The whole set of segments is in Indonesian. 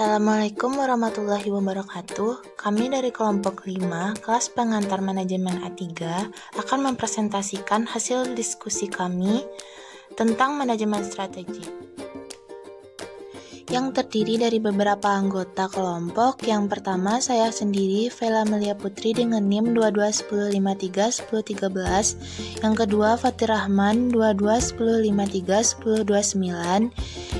Assalamualaikum warahmatullahi wabarakatuh. Kami dari kelompok 5, kelas pengantar manajemen A3 akan mempresentasikan hasil diskusi kami tentang manajemen strategi yang terdiri dari beberapa anggota kelompok. Yang pertama, saya sendiri, Vela Melia Putri dengan NIM 2210531013. Yang kedua, Fatir Rahman 2210531029.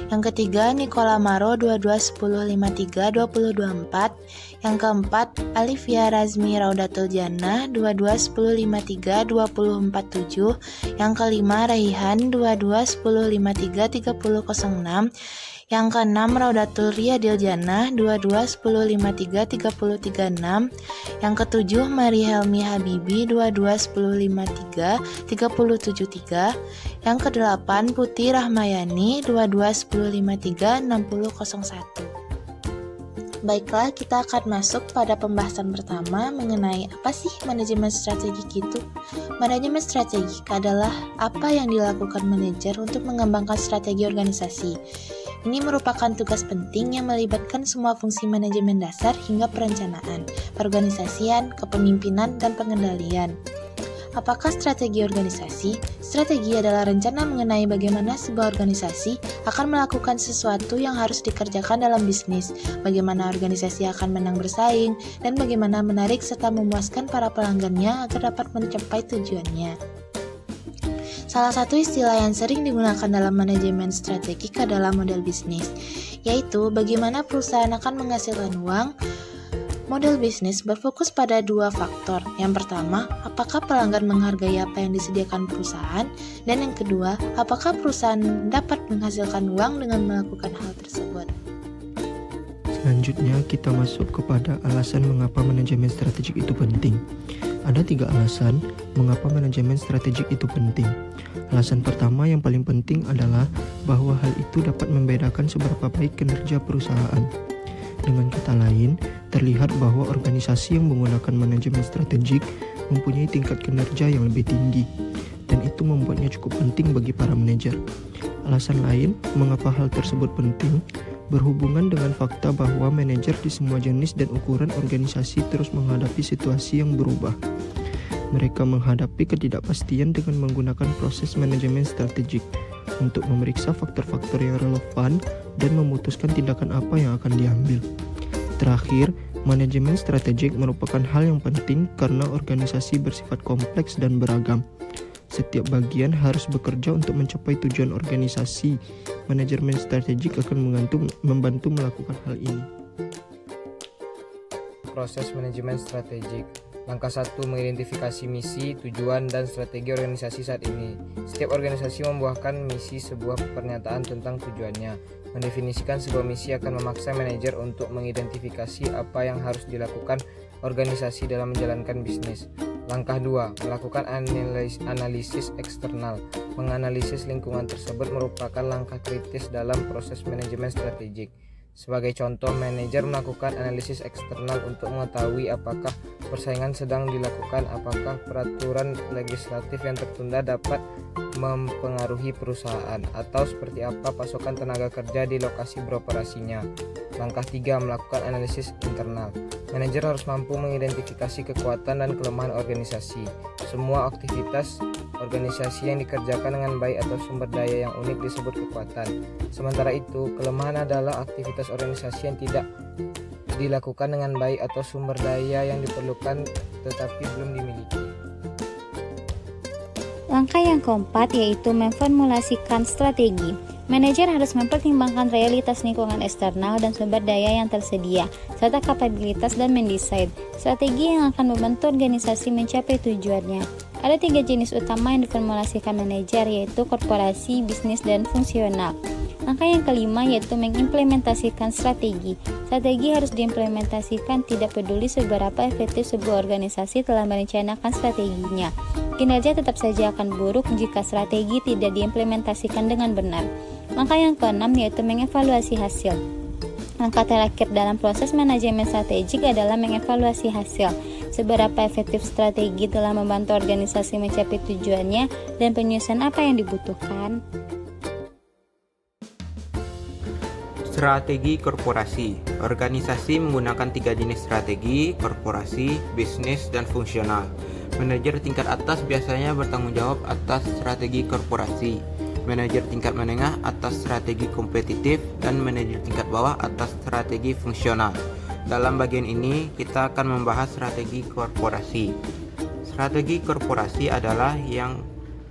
Yang ketiga, Nicola Maro 2210532024. Yang keempat, Alivia Razmi Raudatul Jannah 2210532047. Yang kelima, Raihan 2210533006. Yang keenam, Raudatul Riyadil Jannah 2210533036. Yang ketujuh, Mari Helmi Habibi 2210533073. Yang kedelapan, Putih Rahmayani 2210536001. Baiklah, kita akan masuk pada pembahasan pertama mengenai apa sih manajemen strategik itu. Manajemen strategik adalah apa yang dilakukan manajer untuk mengembangkan strategi organisasi. Ini merupakan tugas penting yang melibatkan semua fungsi manajemen dasar hingga perencanaan, perorganisasian, kepemimpinan, dan pengendalian. Apakah strategi organisasi? Strategi adalah rencana mengenai bagaimana sebuah organisasi akan melakukan sesuatu yang harus dikerjakan dalam bisnis, bagaimana organisasi akan menang bersaing, dan bagaimana menarik serta memuaskan para pelanggannya agar dapat mencapai tujuannya. Salah satu istilah yang sering digunakan dalam manajemen strategik adalah model bisnis, yaitu bagaimana perusahaan akan menghasilkan uang. Model bisnis berfokus pada dua faktor. Yang pertama, apakah pelanggan menghargai apa yang disediakan perusahaan? Dan yang kedua, apakah perusahaan dapat menghasilkan uang dengan melakukan hal tersebut? Selanjutnya, kita masuk kepada alasan mengapa manajemen strategik itu penting. Ada 3 alasan mengapa manajemen strategik itu penting. Alasan pertama yang paling penting adalah bahwa hal itu dapat membedakan seberapa baik kinerja perusahaan. Dengan kata lain, terlihat bahwa organisasi yang menggunakan manajemen strategik mempunyai tingkat kinerja yang lebih tinggi, dan itu membuatnya cukup penting bagi para manajer. Alasan lain mengapa hal tersebut penting berhubungan dengan fakta bahwa manajer di semua jenis dan ukuran organisasi terus menghadapi situasi yang berubah. Mereka menghadapi ketidakpastian dengan menggunakan proses manajemen strategik untuk memeriksa faktor-faktor yang relevan dan memutuskan tindakan apa yang akan diambil. Terakhir, manajemen strategik merupakan hal yang penting karena organisasi bersifat kompleks dan beragam. Setiap bagian harus bekerja untuk mencapai tujuan organisasi. Manajemen strategik akan membantu melakukan hal ini. Proses manajemen strategik. Langkah 1, mengidentifikasi misi, tujuan, dan strategi organisasi saat ini. Setiap organisasi membuahkan misi, sebuah pernyataan tentang tujuannya. Mendefinisikan sebuah misi akan memaksa manajer untuk mengidentifikasi apa yang harus dilakukan organisasi dalam menjalankan bisnis. Langkah 2, melakukan analisis eksternal. Menganalisis lingkungan tersebut merupakan langkah kritis dalam proses manajemen strategik. Sebagai contoh, manajer melakukan analisis eksternal untuk mengetahui apakah persaingan sedang dilakukan, apakah peraturan legislatif yang tertunda dapat mempengaruhi perusahaan, atau seperti apa pasokan tenaga kerja di lokasi beroperasinya. Langkah 3, melakukan analisis internal. Manajer harus mampu mengidentifikasi kekuatan dan kelemahan organisasi. Semua aktivitas organisasi yang dikerjakan dengan baik atau sumber daya yang unik disebut kekuatan. Sementara itu, kelemahan adalah aktivitas organisasi yang tidak dilakukan dengan baik atau sumber daya yang diperlukan tetapi belum dimiliki. Langkah yang keempat yaitu memformulasikan strategi. Manajer harus mempertimbangkan realitas lingkungan eksternal dan sumber daya yang tersedia, serta kapabilitas dan mendesain strategi yang akan membantu organisasi mencapai tujuannya. Ada 3 jenis utama yang diformulasikan manajer, yaitu korporasi, bisnis, dan fungsional. Langkah yang kelima yaitu mengimplementasikan strategi. Strategi harus diimplementasikan tidak peduli seberapa efektif sebuah organisasi telah merencanakan strateginya. Kinerja tetap saja akan buruk jika strategi tidak diimplementasikan dengan benar. Langkah yang keenam yaitu mengevaluasi hasil. Langkah terakhir dalam proses manajemen strategik adalah mengevaluasi hasil. Seberapa efektif strategi telah membantu organisasi mencapai tujuannya dan penyusunan apa yang dibutuhkan. Strategi korporasi. Organisasi menggunakan 3 jenis strategi: korporasi, bisnis, dan fungsional. Manajer tingkat atas biasanya bertanggung jawab atas strategi korporasi, manajer tingkat menengah atas strategi kompetitif, dan manajer tingkat bawah atas strategi fungsional. Dalam bagian ini, kita akan membahas strategi korporasi. Strategi korporasi adalah yang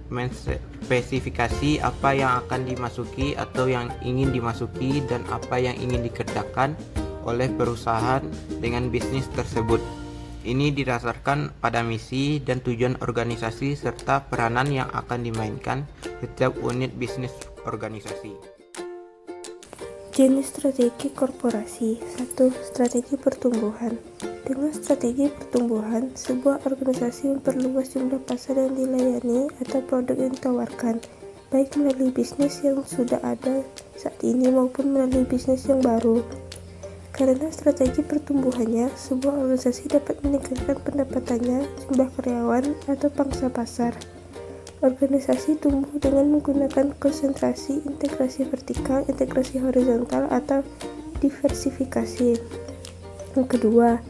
menspesifikasi apa yang akan dimasuki atau yang ingin dimasuki dan apa yang ingin dikerjakan oleh perusahaan dengan bisnis tersebut. Ini didasarkan pada misi dan tujuan organisasi serta peranan yang akan dimainkan setiap unit bisnis organisasi. Jenis strategi korporasi. 1. Strategi pertumbuhan. Dengan strategi pertumbuhan, sebuah organisasi memperluas jumlah pasar yang dilayani atau produk yang ditawarkan, baik melalui bisnis yang sudah ada saat ini maupun melalui bisnis yang baru. Karena strategi pertumbuhannya, sebuah organisasi dapat meningkatkan pendapatannya, jumlah karyawan, atau pangsa pasar. Organisasi tumbuh dengan menggunakan konsentrasi, integrasi vertikal, integrasi horizontal, atau diversifikasi. Yang kedua,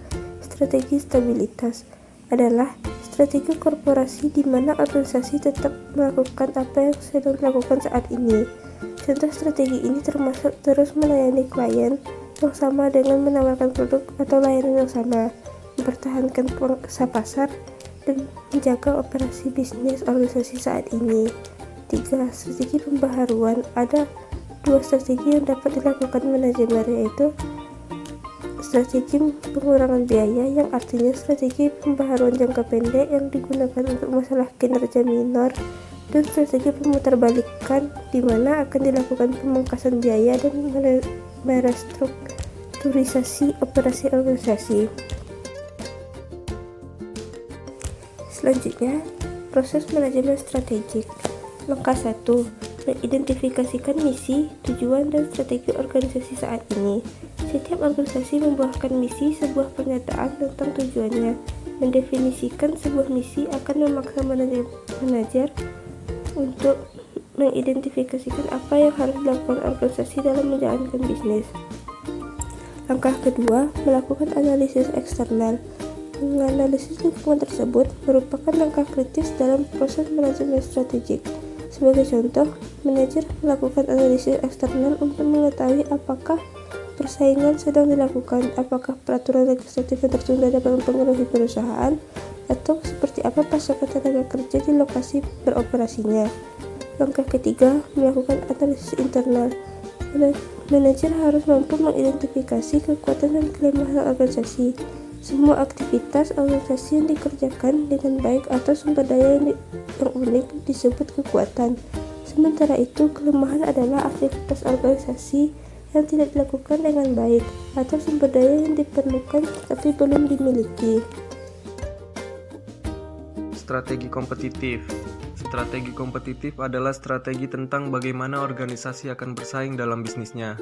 strategi stabilitas adalah strategi korporasi di mana organisasi tetap melakukan apa yang sedang dilakukan saat ini. Contoh strategi ini termasuk terus melayani klien yang sama dengan menawarkan produk atau layanan yang sama, mempertahankan pangsa pasar, dan menjaga operasi bisnis organisasi saat ini. 3. Strategi pembaharuan. Ada 2 strategi yang dapat dilakukan manajemen, yaitu strategi pengurangan biaya, yang artinya strategi pembaharuan jangka pendek yang digunakan untuk masalah kinerja minor, dan strategi pemutarbalikan di mana akan dilakukan pemangkasan biaya dan merestrukturisasi operasi organisasi. Selanjutnya, proses manajemen strategik. Langkah 1. Mengidentifikasikan misi, tujuan, dan strategi organisasi saat ini. Setiap organisasi membuahkan misi, sebuah pernyataan tentang tujuannya. Mendefinisikan sebuah misi akan memaksa manajer untuk mengidentifikasikan apa yang harus dilakukan organisasi dalam menjalankan bisnis. Langkah kedua, melakukan analisis eksternal. Menganalisis lingkungan tersebut merupakan langkah kritis dalam proses manajemen strategik. Sebagai contoh, manajer melakukan analisis eksternal untuk mengetahui apakah persaingan sedang dilakukan, apakah peraturan legislatif yang tertunda dapat mempengaruhi perusahaan, atau seperti apa pasokan tenaga kerja di lokasi beroperasinya. Langkah ketiga, melakukan analisis internal. Manajer harus mampu mengidentifikasi kekuatan dan kelemahan organisasi. Semua aktivitas organisasi yang dikerjakan dengan baik atau sumber daya yang unik disebut kekuatan. Sementara itu, kelemahan adalah aktivitas organisasi yang tidak dilakukan dengan baik atau sumber daya yang diperlukan tapi belum dimiliki. Strategi kompetitif. Strategi kompetitif adalah strategi tentang bagaimana organisasi akan bersaing dalam bisnisnya.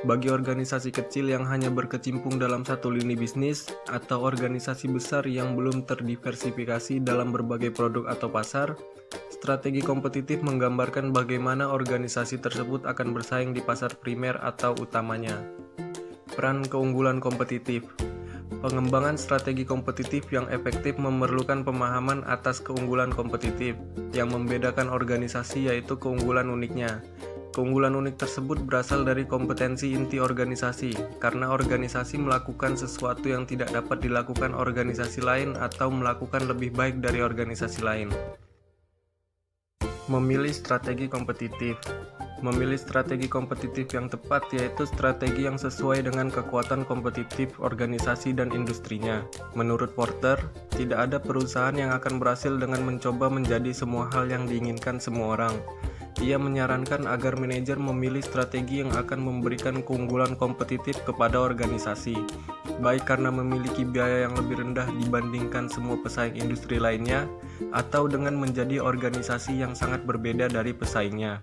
Bagi organisasi kecil yang hanya berkecimpung dalam satu lini bisnis, atau organisasi besar yang belum terdiversifikasi dalam berbagai produk atau pasar, strategi kompetitif menggambarkan bagaimana organisasi tersebut akan bersaing di pasar primer atau utamanya. Peran keunggulan kompetitif. Pengembangan strategi kompetitif yang efektif memerlukan pemahaman atas keunggulan kompetitif. Yang membedakan organisasi yaitu keunggulan uniknya. Keunggulan unik tersebut berasal dari kompetensi inti organisasi, karena organisasi melakukan sesuatu yang tidak dapat dilakukan organisasi lain atau melakukan lebih baik dari organisasi lain. Memilih strategi kompetitif. Memilih strategi kompetitif yang tepat yaitu strategi yang sesuai dengan kekuatan kompetitif organisasi dan industrinya. Menurut Porter, tidak ada perusahaan yang akan berhasil dengan mencoba menjadi semua hal yang diinginkan semua orang. Ia menyarankan agar manajer memilih strategi yang akan memberikan keunggulan kompetitif kepada organisasi, baik karena memiliki biaya yang lebih rendah dibandingkan semua pesaing industri lainnya, atau dengan menjadi organisasi yang sangat berbeda dari pesaingnya.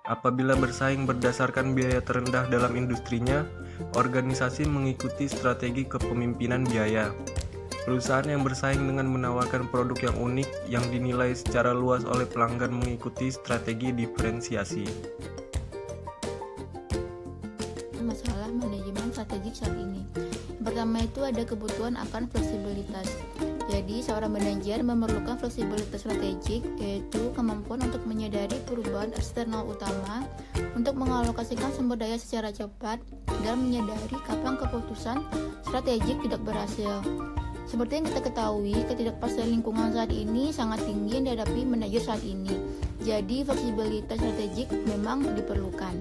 Apabila bersaing berdasarkan biaya terendah dalam industrinya, organisasi mengikuti strategi kepemimpinan biaya. Perusahaan yang bersaing dengan menawarkan produk yang unik yang dinilai secara luas oleh pelanggan mengikuti strategi diferensiasi. masalah manajemen strategik saat ini. Yang pertama itu ada kebutuhan akan fleksibilitas. Jadi, seorang manajer memerlukan fleksibilitas strategik, yaitu kemampuan untuk menyadari perubahan eksternal utama, untuk mengalokasikan sumber daya secara cepat, dan menyadari kapan keputusan strategik tidak berhasil. Seperti yang kita ketahui, ketidakpastian lingkungan saat ini sangat tinggi yang dihadapi manajer saat ini. Jadi, fleksibilitas strategik memang diperlukan.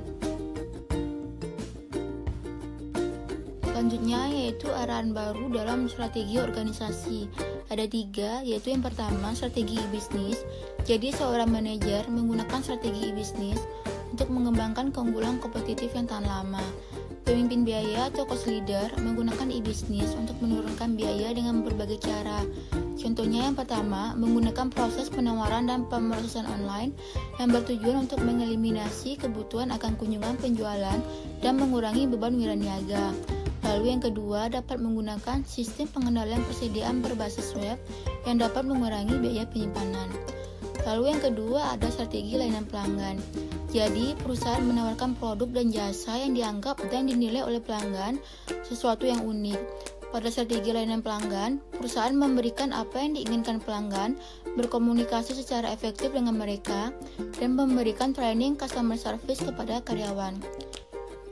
Selanjutnya yaitu arahan baru dalam strategi organisasi. Ada 3, yaitu yang pertama strategi bisnis. Jadi seorang manajer menggunakan strategi bisnis untuk mengembangkan keunggulan kompetitif yang tahan lama. Pemimpin biaya atau cost leader menggunakan e-bisnis untuk menurunkan biaya dengan berbagai cara. Contohnya yang pertama, menggunakan proses penawaran dan pemrosesan online yang bertujuan untuk mengeliminasi kebutuhan akan kunjungan penjualan dan mengurangi beban wiraniaga. Lalu yang kedua, dapat menggunakan sistem pengendalian persediaan berbasis web yang dapat mengurangi biaya penyimpanan. Lalu yang kedua, ada strategi layanan pelanggan. Jadi, perusahaan menawarkan produk dan jasa yang dianggap dan dinilai oleh pelanggan sesuatu yang unik. Pada strategi layanan pelanggan, perusahaan memberikan apa yang diinginkan pelanggan, berkomunikasi secara efektif dengan mereka, dan memberikan training customer service kepada karyawan.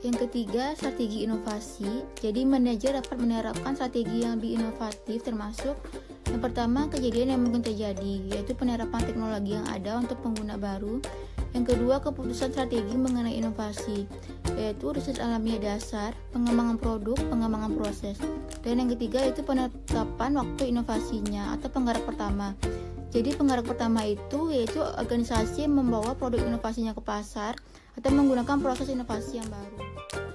Yang ketiga, strategi inovasi. Jadi, manajer dapat menerapkan strategi yang lebih inovatif termasuk yang pertama, kejadian yang mungkin terjadi, yaitu penerapan teknologi yang ada untuk pengguna baru. Yang kedua, keputusan strategi mengenai inovasi, yaitu riset alamiah dasar, pengembangan produk, pengembangan proses. Dan yang ketiga, yaitu penetapan waktu inovasinya atau penggerak pertama. Jadi penggerak pertama itu yaitu organisasi yang membawa produk inovasinya ke pasar atau menggunakan proses inovasi yang baru.